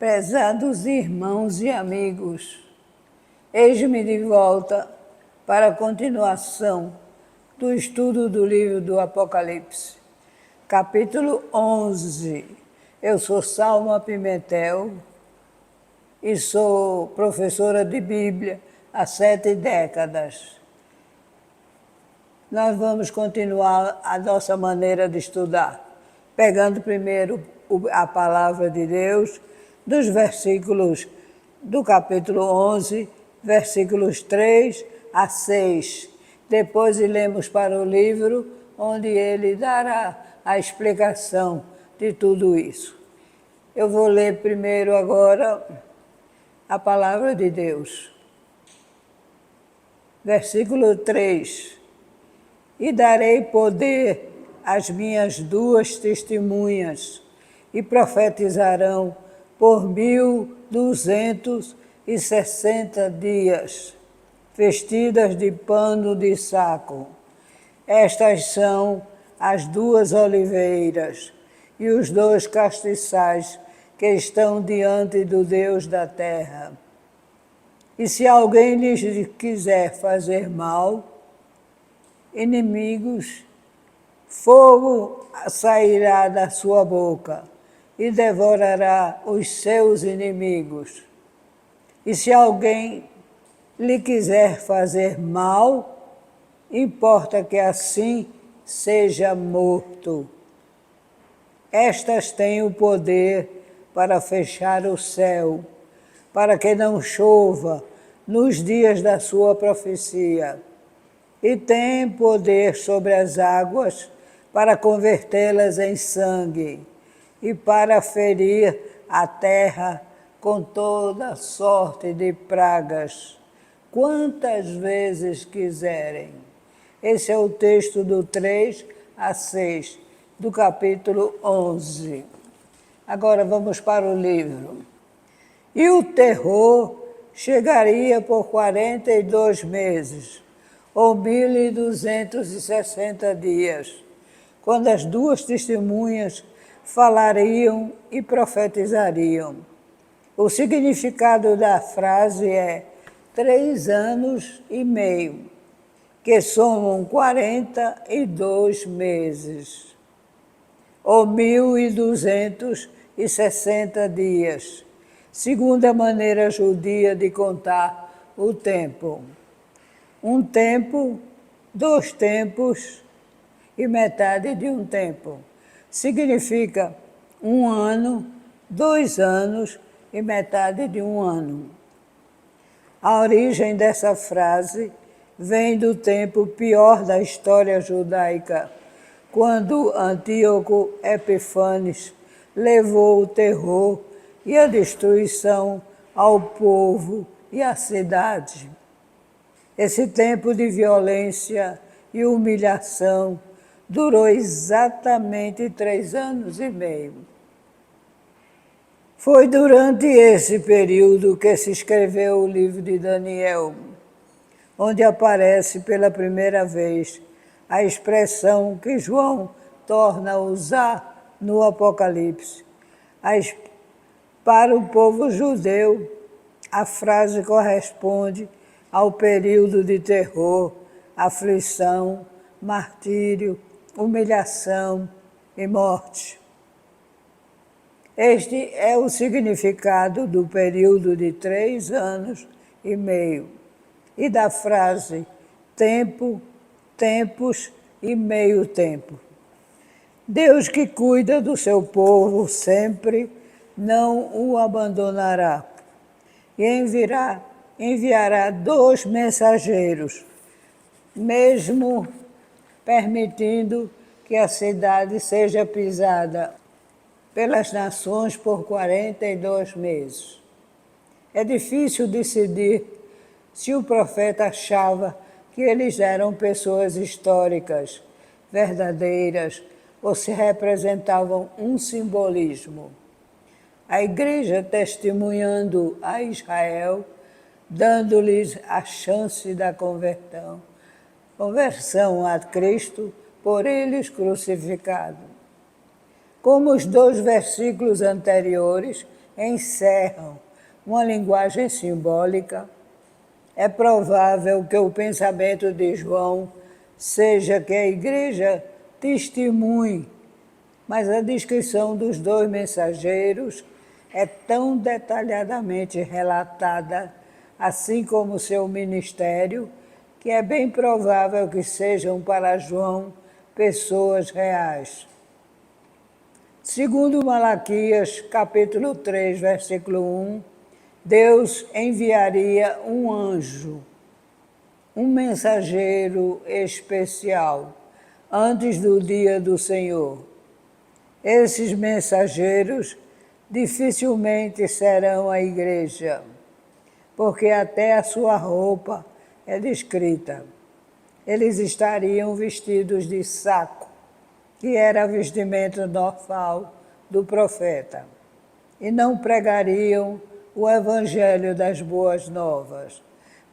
Prezados irmãos e amigos, eis-me de volta para a continuação do estudo do livro do Apocalipse, capítulo 11. Eu sou Salma Pimentel e sou professora de Bíblia há 7 décadas. Nós vamos continuar a nossa maneira de estudar, pegando primeiro a palavra de Deus, dos versículos do capítulo 11, versículos 3 a 6. Depois iremos para o livro, onde ele dará a explicação de tudo isso. Eu vou ler primeiro agora a palavra de Deus. Versículo 3. E darei poder às minhas 2 testemunhas, e profetizarão por 1260 dias, vestidas de pano de saco. Estas são as 2 oliveiras e os 2 castiçais que estão diante do Deus da terra. E se alguém lhes quiser fazer mal, inimigos, fogo sairá da sua boca e devorará os seus inimigos. E se alguém lhe quiser fazer mal, importa que assim seja morto. Estas têm o poder para fechar o céu, para que não chova nos dias da sua profecia, e têm poder sobre as águas para convertê-las em sangue, e para ferir a terra com toda sorte de pragas, quantas vezes quiserem. Esse é o texto do 3 a 6, do capítulo 11. Agora vamos para o livro. E o terror chegaria por 42 meses, ou 1260 dias, quando as 2 testemunhas falariam e profetizariam. O significado da frase é 3 anos e meio, que somam 42 meses, ou 1260 dias, segundo a maneira judia de contar o tempo. Um tempo, 2 tempos e metade de um tempo. Significa 1 ano, 2 anos e metade de 1 ano. A origem dessa frase vem do tempo pior da história judaica, quando Antíoco Epifanes levou o terror e a destruição ao povo e à cidade. Esse tempo de violência e humilhação durou exatamente 3 anos e meio. Foi durante esse período que se escreveu o livro de Daniel, onde aparece pela primeira vez a expressão que João torna a usar no Apocalipse. Para o povo judeu, a frase corresponde ao período de terror, aflição, martírio, humilhação e morte. Este é o significado do período de 3 anos e meio e da frase tempo, tempos e meio tempo. Deus, que cuida do seu povo sempre, não o abandonará e enviará 2 mensageiros, mesmo permitindo que a cidade seja pisada pelas nações por 42 meses. É difícil decidir se o profeta achava que eles eram pessoas históricas, verdadeiras, ou se representavam um simbolismo. A igreja testemunhando a Israel, dando-lhes a chance da conversão a Cristo por eles crucificado. Como os 2 versículos anteriores, encerram uma linguagem simbólica, é provável que o pensamento de João seja que a igreja testemunhe, mas a descrição dos dois mensageiros é tão detalhadamente relatada, assim como seu ministério, que é bem provável que sejam para João pessoas reais. Segundo Malaquias, capítulo 3, versículo 1, Deus enviaria um anjo, um mensageiro especial, antes do dia do Senhor. Esses mensageiros dificilmente serão a igreja, porque até a sua roupa é descrita. Eles estariam vestidos de saco, que era a vestimenta normal do profeta, e não pregariam o evangelho das boas novas,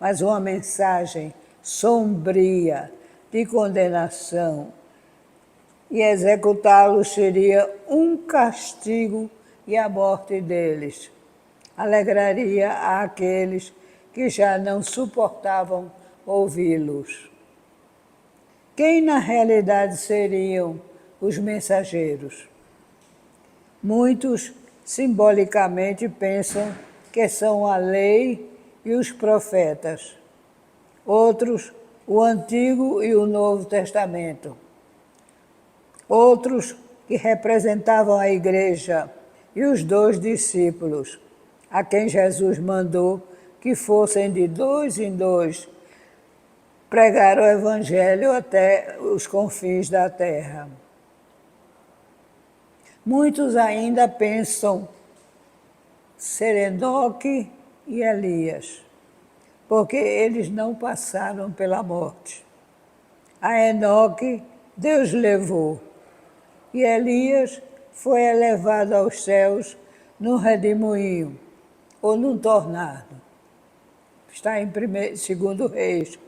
mas uma mensagem sombria de condenação, e executá-los seria um castigo e a morte deles. Alegraria àqueles que já não suportavam ouvi-los. Quem na realidade seriam os mensageiros? Muitos simbolicamente pensam que são a lei e os profetas. Outros, o Antigo e o Novo Testamento. Outros que representavam a igreja e os 2 discípulos, a quem Jesus mandou que fossem de 2 em 2 pregar o evangelho até os confins da terra. Muitos ainda pensam ser Enoque e Elias, porque eles não passaram pela morte. A Enoque Deus levou, e Elias foi elevado aos céus num redemoinho, ou num tornado. Está em 2 Reis,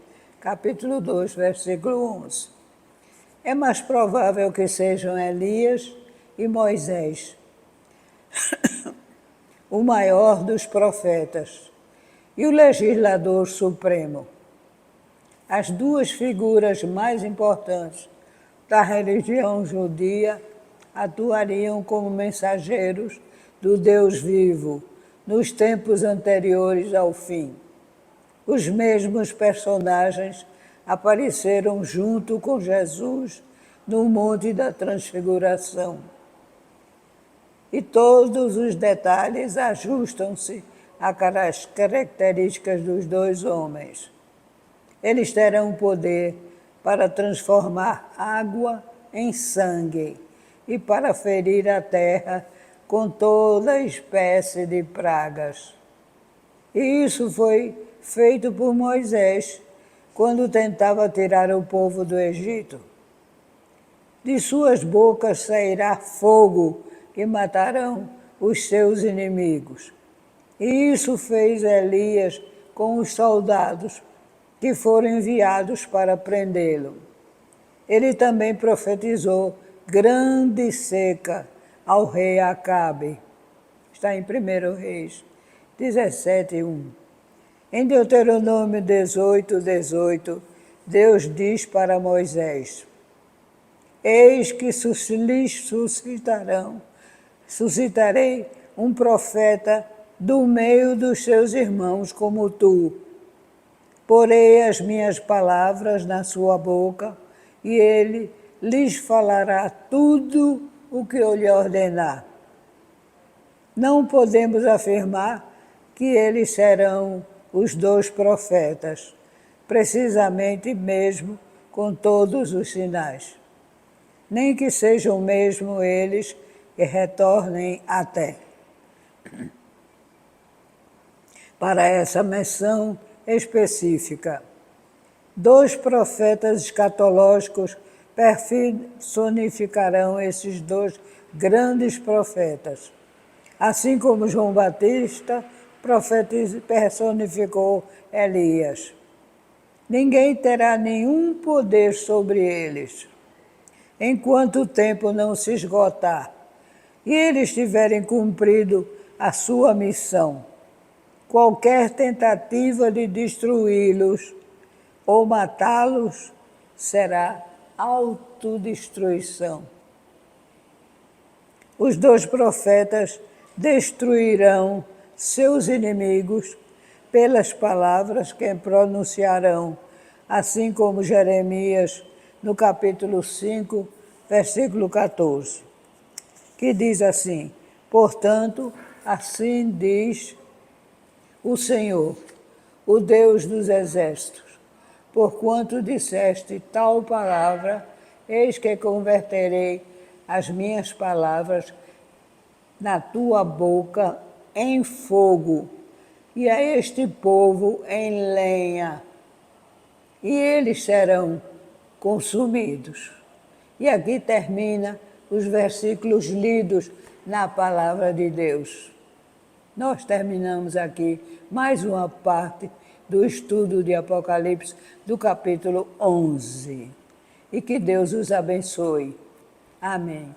capítulo 2, versículo 11. É mais provável que sejam Elias e Moisés, o maior dos profetas, e o legislador supremo. As 2 figuras mais importantes da religião judia atuariam como mensageiros do Deus vivo nos tempos anteriores ao fim. Os mesmos personagens apareceram junto com Jesus no Monte da Transfiguração. E todos os detalhes ajustam-se às características dos 2 homens. Eles terão poder para transformar água em sangue e para ferir a terra com toda espécie de pragas. E isso foi feito por Moisés, quando tentava tirar o povo do Egito. De suas bocas sairá fogo que matarão os seus inimigos. E isso fez Elias com os soldados que foram enviados para prendê-lo. Ele também profetizou grande seca ao rei Acabe. Está em 1 Reis 17, 1. Em Deuteronômio 18, 18, Deus diz para Moisés: Eis que lhes suscitarei um profeta do meio dos seus irmãos como tu. Porei as minhas palavras na sua boca, e ele lhes falará tudo o que eu lhe ordenar. Não podemos afirmar que eles serão os 2 profetas, precisamente mesmo com todos os sinais. Nem que sejam mesmo eles que retornem até. Para essa menção específica, 2 profetas escatológicos personificarão esses 2 grandes profetas. Assim como João Batista personificou Elias. Ninguém terá nenhum poder sobre eles, enquanto o tempo não se esgotar e eles tiverem cumprido a sua missão. Qualquer tentativa de destruí-los ou matá-los será autodestruição. Os 2 profetas destruirão seus inimigos pelas palavras que pronunciarão, assim como Jeremias, no capítulo 5, versículo 14, que diz assim: portanto, assim diz o Senhor, o Deus dos exércitos, porquanto disseste tal palavra, eis que converterei as minhas palavras na tua boca em fogo, e a este povo em lenha, e eles serão consumidos. E aqui termina os versículos lidos na palavra de Deus. Nós terminamos aqui mais uma parte do estudo de Apocalipse, do capítulo 11. E que Deus os abençoe. Amém.